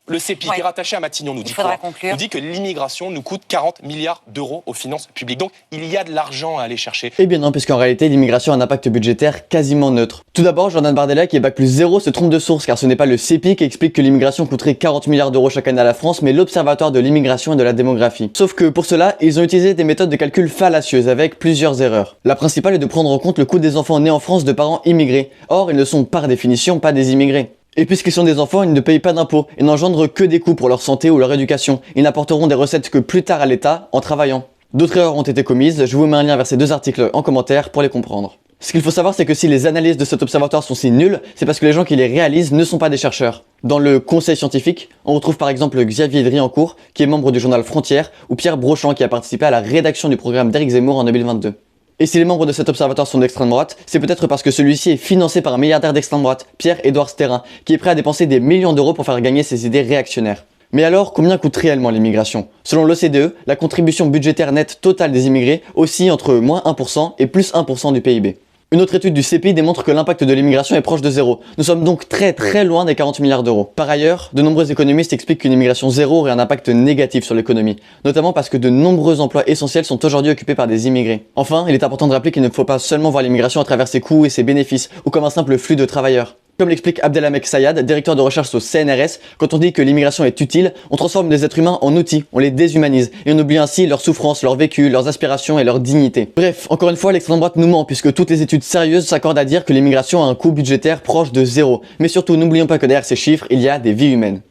Le CEPI, qui est rattaché à Matignon, nous dit quoi ? Nous dit que l'immigration nous coûte 40 milliards d'euros aux finances publiques. Donc, il y a de l'argent à aller chercher. Eh bien non, puisqu'en réalité, l'immigration a un impact budgétaire quasiment neutre. Tout d'abord, Jordan Bardella, qui est Bac+0, se trompe de source, car ce n'est pas le CEPI qui explique que l'immigration coûterait 40 milliards d'euros chaque année à la France, mais l'Observatoire de l'immigration et de la démographie. Sauf que pour cela, ils ont utilisé des méthodes de calcul fallacieuses, avec plusieurs erreurs. La principale est de prendre en compte le coût des enfants nés en France de parents immigrés. Or, ils ne sont par définition pas des immigrés. Et puisqu'ils sont des enfants, ils ne payent pas d'impôts et n'engendrent que des coûts pour leur santé ou leur éducation. Ils n'apporteront des recettes que plus tard à l'État en travaillant. D'autres erreurs ont été commises, je vous mets un lien vers ces deux articles en commentaire pour les comprendre. Ce qu'il faut savoir, c'est que si les analyses de cet observatoire sont si nulles, c'est parce que les gens qui les réalisent ne sont pas des chercheurs. Dans le conseil scientifique, on retrouve par exemple Xavier Driancourt, qui est membre du journal Frontières, ou Pierre Brochant, qui a participé à la rédaction du programme d'Éric Zemmour en 2022. Et si les membres de cet observatoire sont d'extrême droite, c'est peut-être parce que celui-ci est financé par un milliardaire d'extrême droite, Pierre-Édouard Sterrin, qui est prêt à dépenser des millions d'euros pour faire gagner ses idées réactionnaires. Mais alors, combien coûte réellement l'immigration ? Selon l'OCDE, la contribution budgétaire nette totale des immigrés oscille entre moins 1% et plus 1% du PIB. Une autre étude du CEPI démontre que l'impact de l'immigration est proche de zéro. Nous sommes donc très loin des 40 milliards d'euros. Par ailleurs, de nombreux économistes expliquent qu'une immigration zéro aurait un impact négatif sur l'économie, notamment parce que de nombreux emplois essentiels sont aujourd'hui occupés par des immigrés. Enfin, il est important de rappeler qu'il ne faut pas seulement voir l'immigration à travers ses coûts et ses bénéfices, ou comme un simple flux de travailleurs. Comme l'explique Abdelhamek Sayad, directeur de recherche au CNRS, quand on dit que l'immigration est utile, on transforme des êtres humains en outils, on les déshumanise, et on oublie ainsi leurs souffrances, leur vécu, leurs aspirations et leur dignité. Bref, encore une fois, l'extrême droite nous ment, puisque toutes les études sérieuses s'accordent à dire que l'immigration a un coût budgétaire proche de zéro. Mais surtout, n'oublions pas que derrière ces chiffres, il y a des vies humaines.